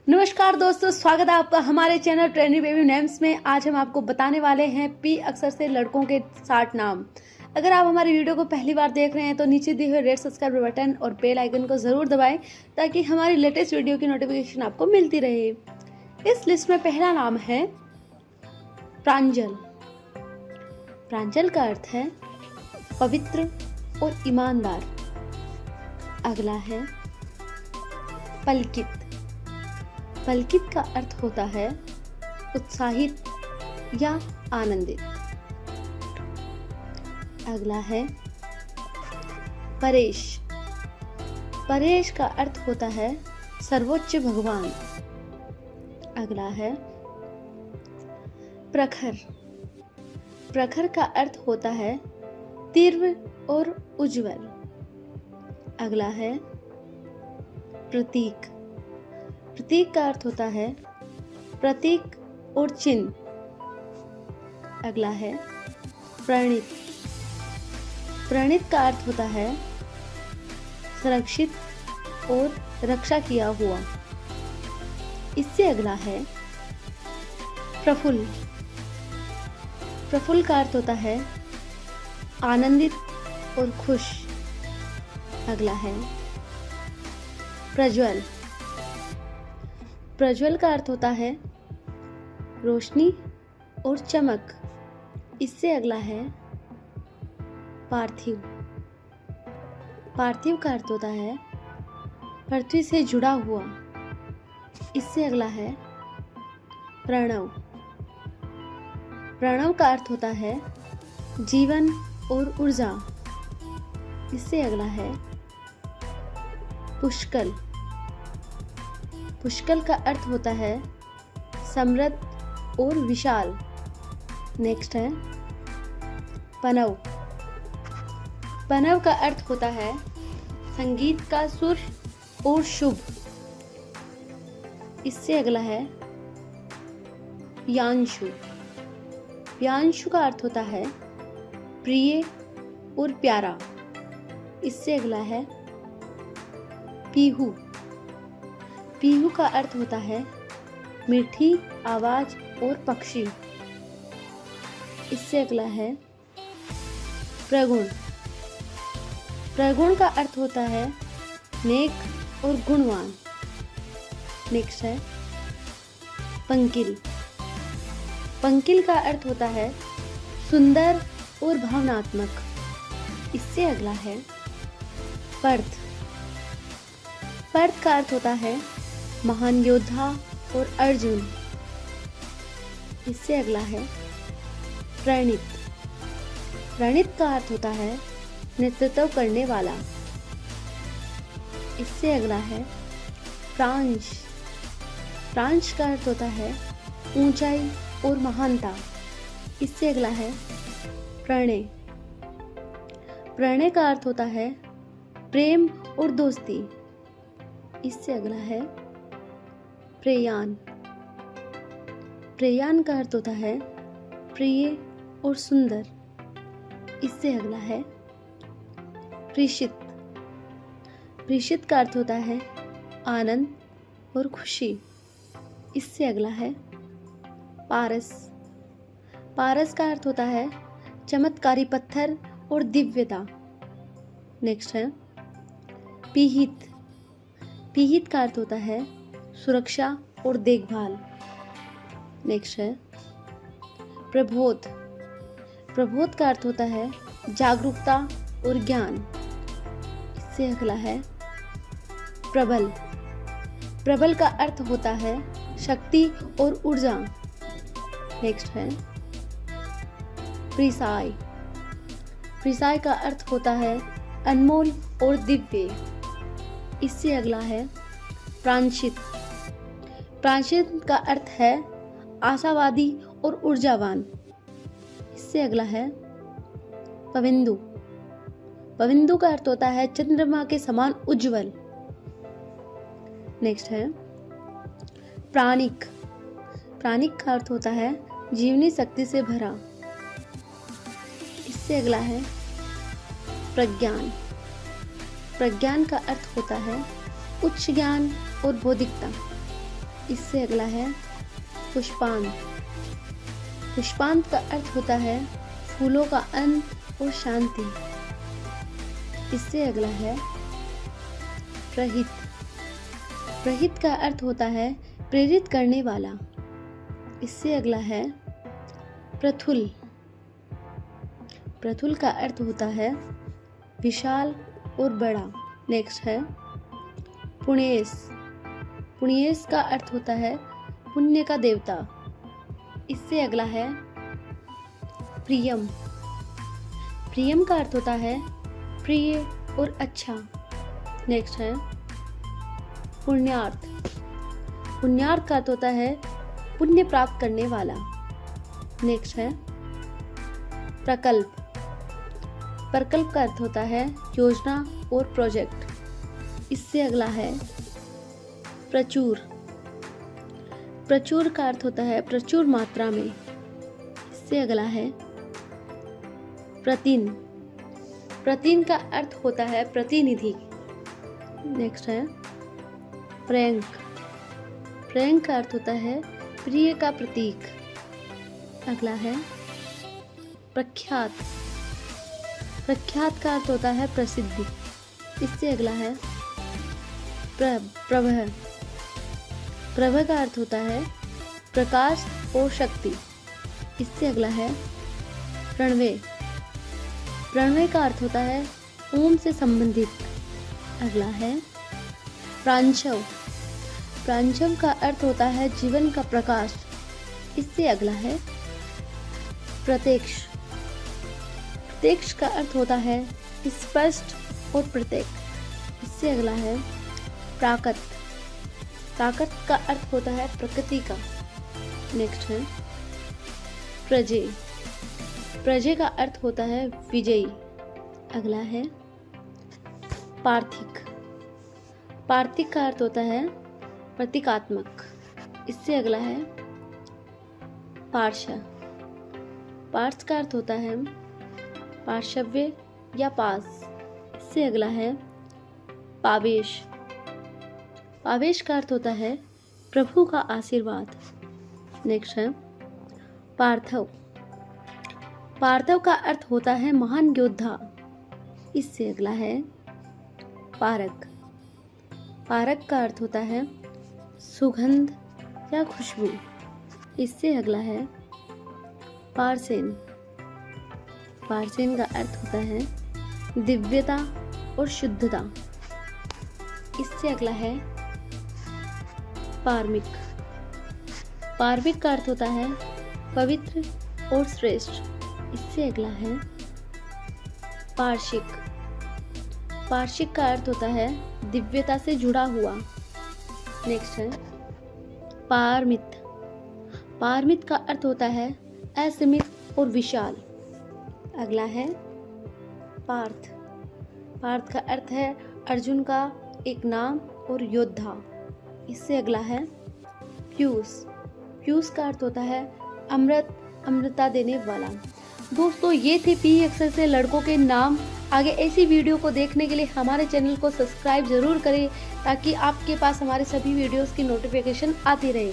नमस्कार दोस्तों, स्वागत है आपका हमारे चैनल ट्रेंडी बेबी नेम्स में। आज हम आपको बताने वाले हैं पी अक्षर से लड़कों के 60 नाम। अगर आप हमारी वीडियो को पहली बार देख रहे हैं तो नीचे दिए हुए रेड सब्सक्राइब बटन और बेल आइकन को ज़रूर दबाएं ताकि हमारी लेटेस्ट वीडियो की नोटिफिकेशन आपको मिलती रहे। इस लिस्ट में पहला नाम है प्रांजल। प्रांजल का अर्थ है पवित्र और ईमानदार। अगला है पलकित। पलकित का अर्थ होता है उत्साहित या आनंदित। अगला है परेश। परेश का अर्थ होता है सर्वोच्च भगवान। अगला है प्रखर। प्रखर का अर्थ होता है तीव्र और उज्जवल। अगला है प्रतीक। प्रतीक का अर्थ होता है प्रतीक और चिन्ह। अगला है प्रणीत। प्रणीत का अर्थ होता है सुरक्षित और रक्षा किया हुआ। इससे अगला है प्रफुल्ल। प्रफुल्ल का अर्थ होता है आनंदित और खुश। अगला है प्रज्वल। प्रज्वल का अर्थ होता है रोशनी और चमक। इससे अगला है पार्थिव। पार्थिव का अर्थ होता है पृथ्वी से जुड़ा हुआ। इससे अगला है प्रणव। प्रणव का अर्थ होता है जीवन और ऊर्जा। इससे अगला है पुष्कल। पुष्कल का अर्थ होता है समृद्ध और विशाल। नेक्स्ट है पनव। पनव का अर्थ होता है संगीत का सुर और शुभ। इससे अगला है यांशु। यांशु का अर्थ होता है प्रिय और प्यारा। इससे अगला है पीहू। पीहू का अर्थ होता है मीठी आवाज और पक्षी। इससे अगला है प्रगुण। प्रगुण का अर्थ होता है नेक और गुणवान। नेक्स्ट है पंकिल। पंकिल का अर्थ होता है सुंदर और भावनात्मक। इससे अगला है पर्थ। पर्थ का अर्थ होता है महान योद्धा और अर्जुन। इससे अगला है प्रणीत। प्रणीत का अर्थ होता है नेतृत्व करने वाला। इससे अगला है प्रांश। प्रांश का अर्थ होता है ऊंचाई और महानता। इससे अगला है प्रणय। प्रणय का अर्थ होता है प्रेम और दोस्ती। इससे अगला है प्रेयान। प्रेयान का अर्थ होता है प्रिय और सुंदर। इससे अगला है प्रीषित। प्रीषित का अर्थ होता है आनंद और खुशी। इससे अगला है पारस। पारस का अर्थ होता है चमत्कारी पत्थर और दिव्यता। नेक्स्ट है पीहित। पीहित का अर्थ होता है सुरक्षा और देखभाल। नेक्स्ट है प्रबोध। प्रबोध का अर्थ होता है जागरूकता और ज्ञान। इससे अगला है प्रबल। प्रबल का अर्थ होता है शक्ति और ऊर्जा। नेक्स्ट है प्रिसाय। प्रिसाय का अर्थ होता है अनमोल और दिव्य। इससे अगला है प्रांशित। प्रांशित का अर्थ है आशावादी और ऊर्जावान। इससे अगला है पविंदु। पविंदु का अर्थ होता है चंद्रमा के समान उज्जवल। नेक्स्ट है प्राणिक। प्राणिक का अर्थ होता है जीवनी शक्ति से भरा। इससे अगला है प्रज्ञान। प्रज्ञान का अर्थ होता है उच्च ज्ञान और बौद्धिकता। इससे अगला है पुष्पांत। पुष्पांत का अर्थ होता है फूलों का अंत और शांति। इससे अगला है प्रहित। प्रहित का अर्थ होता है प्रेरित करने वाला। इससे अगला है प्रथुल। प्रथुल का अर्थ होता है विशाल और बड़ा। नेक्स्ट है पुण्येश। पुण्येश का अर्थ होता है पुण्य का देवता। इससे अगला है प्रियम। प्रियम का अर्थ होता है प्रिय और अच्छा। नेक्स्ट है पुण्यार्थ। पुण्यार्थ का अर्थ होता है पुण्य प्राप्त करने वाला। नेक्स्ट है प्रकल्प। प्रकल्प का अर्थ होता है योजना और प्रोजेक्ट। इससे अगला है प्रचुर। प्रचुर का अर्थ होता है प्रचुर मात्रा में। इससे अगला है प्रतिन। प्रतिन का अर्थ होता है प्रतिनिधि। नेक्स्ट है प्रयंक। प्रयंक का अर्थ होता है प्रिय का प्रतीक। अगला है प्रख्यात। प्रख्यात का अर्थ होता है प्रसिद्धि। इससे अगला है प्रभ। प्रभ का अर्थ होता है प्रकाश और शक्ति। इससे अगला है प्रणवे। प्रणवे का अर्थ होता है ओम से संबंधित। अगला है प्रांशव। प्रांशव का अर्थ होता है जीवन का प्रकाश। इससे अगला है प्रत्यक्ष। प्रत्यक्ष का अर्थ होता है स्पष्ट और प्रत्यक्ष। इससे अगला है प्राकृत। प्राकृत का अर्थ होता है प्रकृति का। नेक्स्ट है प्रजेय। प्रजेय का अर्थ होता है विजयी। अगला है पार्थिक। पार्थिक का अर्थ होता है प्रतीकात्मक। इससे अगला है पार्श्व। पार्श्व का अर्थ होता है पार्श्व्य या पास। इससे अगला है पावेश। पावेश का अर्थ होता है प्रभु का आशीर्वाद। नेक्स्ट है पार्थव। पार्थव का अर्थ होता है महान योद्धा। इससे अगला है पारक। पारक का अर्थ होता है सुगंध या खुशबू। इससे अगला है पारसेन। पारसेन का अर्थ होता है दिव्यता और शुद्धता। इससे अगला है पार्मिक। पार्मिक का अर्थ होता है पवित्र और श्रेष्ठ। इससे अगला है पार्शिक। पार्शिक का अर्थ होता है दिव्यता से जुड़ा हुआ। नेक्स्ट है पारमित। पारमित का अर्थ होता है असीमित और विशाल। अगला है पार्थ। पार्थ का अर्थ है अर्जुन का एक नाम और योद्धा। इससे अगला है पीयूष। पीयूष का अर्थ होता है अमृत, अमृतता देने वाला। दोस्तों ये थे पी अक्षर से लड़कों के नाम। आगे ऐसी वीडियो को देखने के लिए हमारे चैनल को सब्सक्राइब जरूर करें ताकि आपके पास हमारे सभी वीडियोस की नोटिफिकेशन आती रहे।